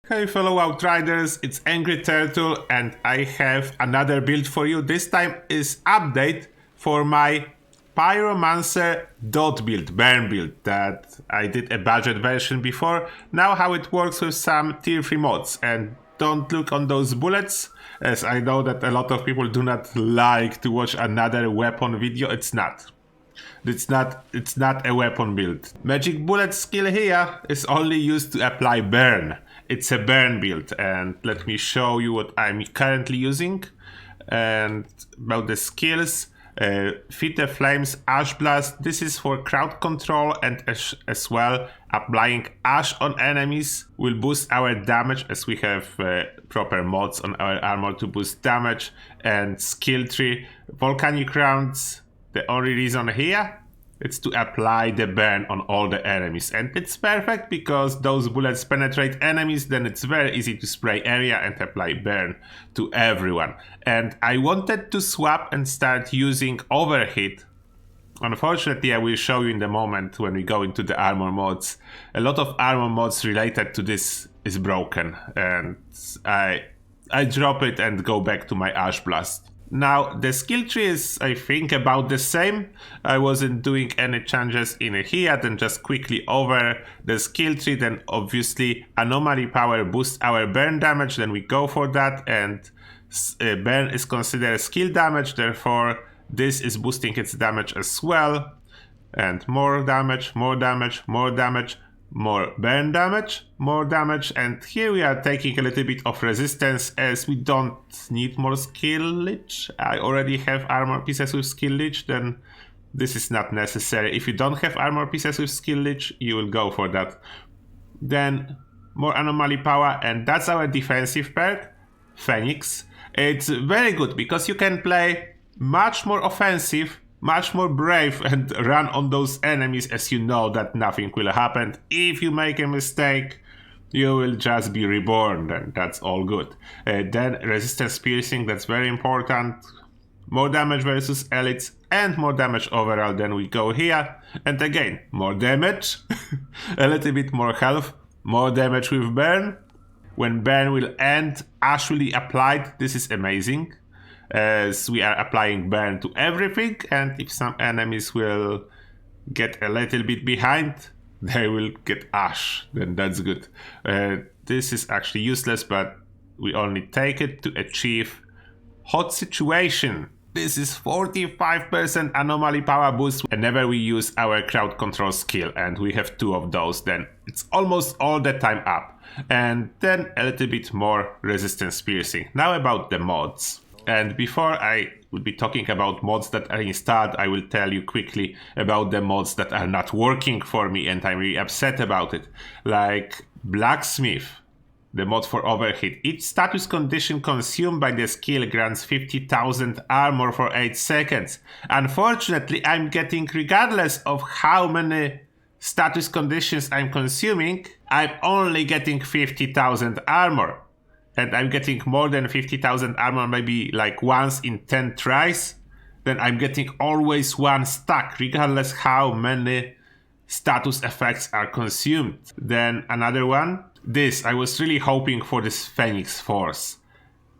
Hey fellow Outriders, it's Angry Turtle and I have another build for you. This time is update for my Pyromancer DoT build, burn build that I did a budget version before. Now how it works with some tier 3 mods, and don't look on those bullets, as I know that a lot of people do not like to watch another weapon video. It's not a weapon build. Magic bullet skill here is only used to apply burn. It's a burn build, and let me show you what I'm currently using. And about the skills, Feed the Flames, Ash Blast. This is for crowd control, and as well applying ash on enemies will boost our damage, as we have proper mods on our armor to boost damage. And skill tree, Volcanic Rounds. The only reason here, it's to apply the burn on all the enemies, and it's perfect because those bullets penetrate enemies. Then it's very easy to spray area and apply burn to everyone. And I wanted to swap and start using overheat. Unfortunately, I will show you in the moment when we go into the armor mods. A lot of armor mods related to this is broken, and I drop it and go back to my Ash Blast. Now, the skill tree is, I think, about the same. I wasn't doing any changes in here, then just quickly over the skill tree. Then obviously anomaly power boosts our burn damage, then we go for that, and burn is considered skill damage, therefore this is boosting its damage as well. And more damage, more damage, more damage, more burn damage, more damage, and here we are taking a little bit of resistance as we don't need more skill leech. I already have armor pieces with skill leech, then this is not necessary. If you don't have armor pieces with skill leech, you will go for that. Then more anomaly power, and that's our defensive perk, Phoenix. It's very good because you can play much more offensive, much more brave, and run on those enemies, as you know that nothing will happen. If you make a mistake, you will just be reborn, and that's all good. Then resistance piercing, that's very important. More damage versus elites and more damage overall. Then we go here, and again more damage, a little bit more health, more damage with burn. When burn will end, ash will be applied. This is amazing, as we are applying burn to everything, and if some enemies will get a little bit behind, they will get ash, then that's good. This is actually useless, but we only take it to achieve hot situation. This is 45% anomaly power boost whenever we use our crowd control skill, and we have 2 of those, then it's almost all the time up. And then a little bit more resistance piercing. Now about the mods. And before I will be talking about mods that are installed, I will tell you quickly about the mods that are not working for me and I'm really upset about it. Like Blacksmith, the mod for overheat. Each status condition consumed by the skill grants 50,000 armor for 8 seconds. Unfortunately, I'm getting, regardless of how many status conditions I'm consuming, I'm only getting 50,000 armor. And I'm getting more than 50,000 armor maybe like once in 10 tries, then I'm getting always 1 stack, regardless how many status effects are consumed. Then another one, this, I was really hoping for this Phoenix Force.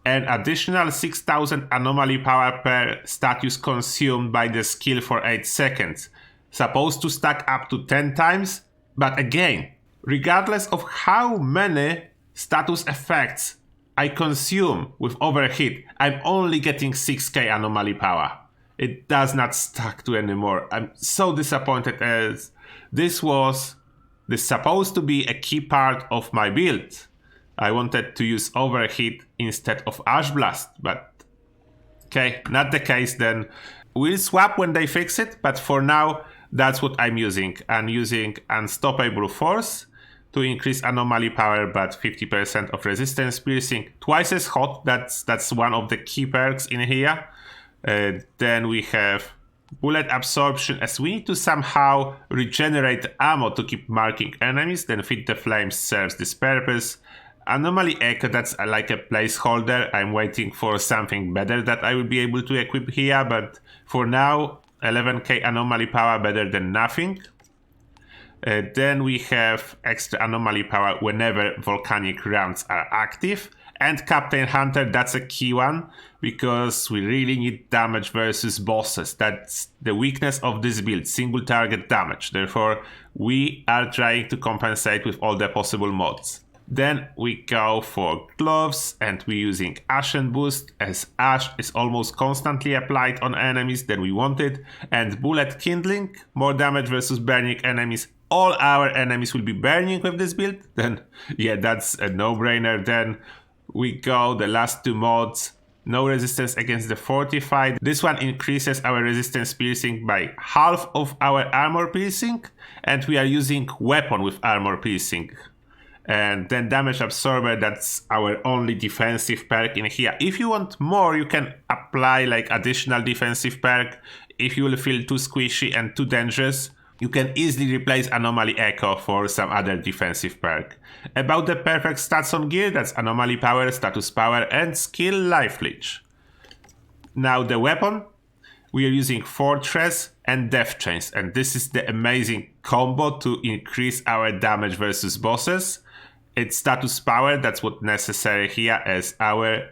An additional 6,000 anomaly power per status consumed by the skill for 8 seconds. Supposed to stack up to 10 times, but again, regardless of how many status effects I consume with overheat, I'm only getting 6k anomaly power. It does not stack to anymore. I'm so disappointed, as this supposed to be a key part of my build. I wanted to use overheat instead of Ash Blast, but okay, not the case then. We'll swap when they fix it, but for now, that's what I'm using. I'm using Unstoppable Force to increase anomaly power, but 50% of resistance piercing. Twice as hot, that's one of the key perks in here. Then we have bullet absorption, as we need to somehow regenerate ammo to keep marking enemies. Then Feed the Flames serves this purpose. Anomaly Echo, that's like a placeholder. I'm waiting for something better that I will be able to equip here, but for now 11k anomaly power, better than nothing. Then we have extra anomaly power whenever volcanic rounds are active. And Captain Hunter, that's a key one, because we really need damage versus bosses. That's the weakness of this build, single target damage. Therefore, we are trying to compensate with all the possible mods. Then we go for gloves, and we're using Ashen Boost, as Ash is almost constantly applied on enemies than we wanted. And Bullet Kindling, more damage versus burning enemies. All our enemies will be burning with this build. Then, yeah, that's a no-brainer. Then we go the last two mods. No resistance against the fortified. This one increases our resistance piercing by half of our armor piercing, and we are using weapon with armor piercing. And then damage absorber, that's our only defensive perk in here. If you want more, you can apply like additional defensive perk. If you will feel too squishy and too dangerous, you can easily replace Anomaly Echo for some other defensive perk. About the perfect stats on gear, that's Anomaly Power, Status Power, and Skill Life Leech. Now the weapon, we are using Fortress and Death Chains, and this is the amazing combo to increase our damage versus bosses. It's Status Power, that's what's necessary here, as our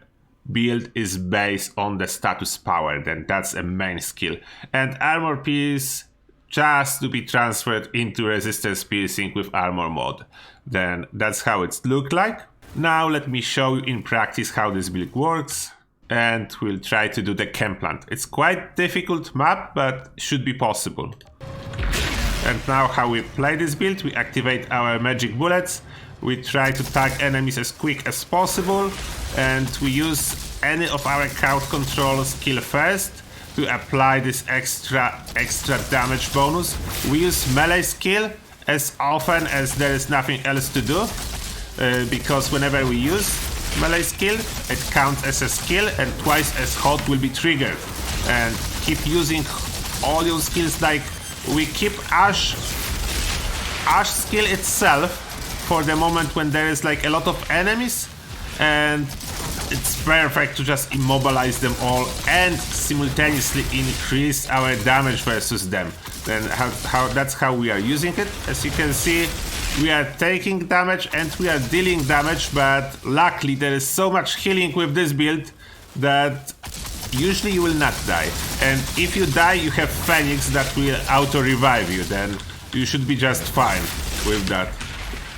build is based on the Status Power, then that's a main skill. And Armor Piece, just to be transferred into resistance piercing with armor mod. Then that's how it looks like. Now let me show you in practice how this build works, and we'll try to do the camp plant. It's quite difficult map, but should be possible. And now how we play this build, we activate our magic bullets, we try to tag enemies as quick as possible, and we use any of our crowd control skill first to apply this extra damage bonus. We use melee skill as often as there is nothing else to do, because whenever we use melee skill, it counts as a skill and twice as hot will be triggered. And keep using all your skills, like we keep Ash skill itself for the moment when there is like a lot of enemies, and it's perfect to just immobilize them all and simultaneously increase our damage versus them. Then that's how we are using it. As you can see, we are taking damage and we are dealing damage, but luckily there is so much healing with this build that usually you will not die. And if you die, you have Phoenix that will auto-revive you, then you should be just fine with that.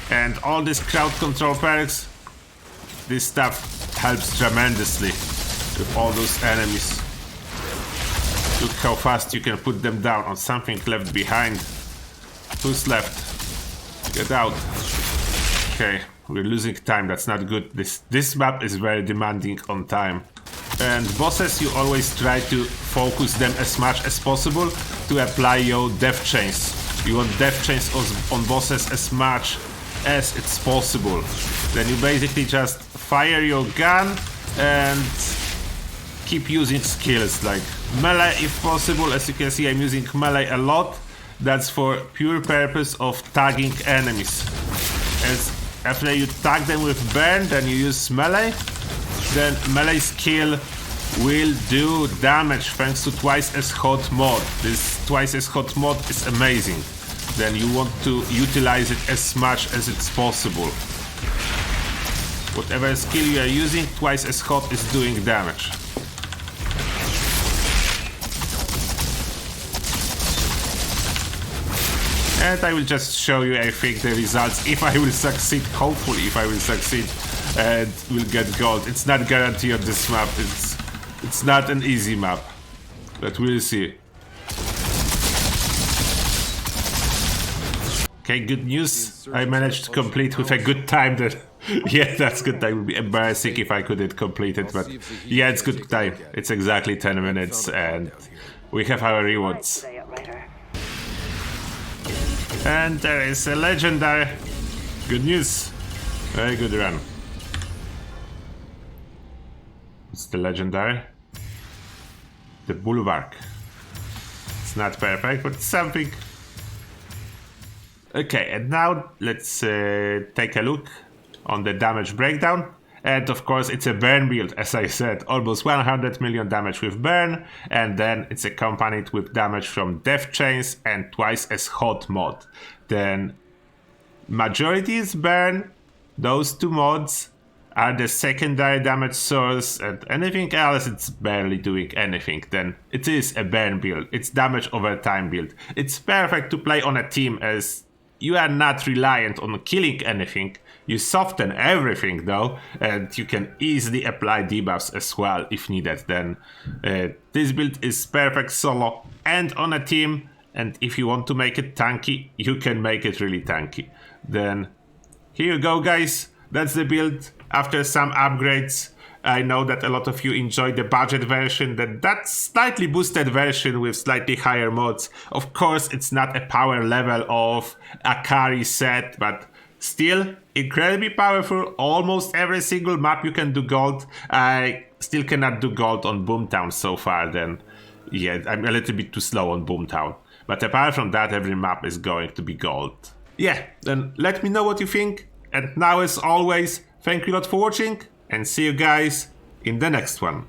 And all these crowd control perks, this stuff helps tremendously with all those enemies. Look how fast you can put them down. On something left behind. Who's left? Get out. Okay, we're losing time. That's not good. This map is very demanding on time. And bosses, you always try to focus them as much as possible to apply your death chains. You want death chains on bosses as much as it's possible. Then you basically just fire your gun and keep using skills like melee if possible. As you can see, I'm using melee a lot. That's for pure purpose of tagging enemies. As after you tag them with burn, then you use melee. Then melee skill will do damage thanks to twice as hot mod. This twice as hot mod is amazing. Then you want to utilize it as much as it's possible. Whatever skill you are using, twice as hot is doing damage. And I will just show you, I think, the results if I will succeed. Hopefully, if I will succeed and will get gold. It's not guaranteed on this map. It's not an easy map, but we'll see. Okay, good news. I managed to complete with a good time. That yeah, that's good. That would be embarrassing if I couldn't complete it, but yeah, it's good time. It's exactly 10 minutes, and we have our rewards. And there is a legendary. Good news. Very good run. It's the legendary. The Bulwark. It's not perfect, but it's something. Okay, and now let's take a look on the damage breakdown. And of course it's a burn build, as I said, almost 100 million damage with burn, and then it's accompanied with damage from death chains and twice as hot mod. Then majority is burn, those two mods are the secondary damage source, and anything else it's barely doing anything. Then it is a burn build, it's damage over time build. It's perfect to play on a team as you are not reliant on killing anything. You soften everything though, and you can easily apply debuffs as well if needed. Then this build is perfect solo and on a team, and if you want to make it tanky, you can make it really tanky. Then here you go guys, that's the build after some upgrades. I know that a lot of you enjoy the budget version, that slightly boosted version with slightly higher mods. Of course, it's not a power level of a carry set, but still incredibly powerful. Almost every single map you can do gold. I still cannot do gold on Boomtown so far, then yeah, I'm a little bit too slow on Boomtown. But apart from that, every map is going to be gold. Yeah, then let me know what you think. And now as always, thank you a lot for watching, and see you guys in the next one.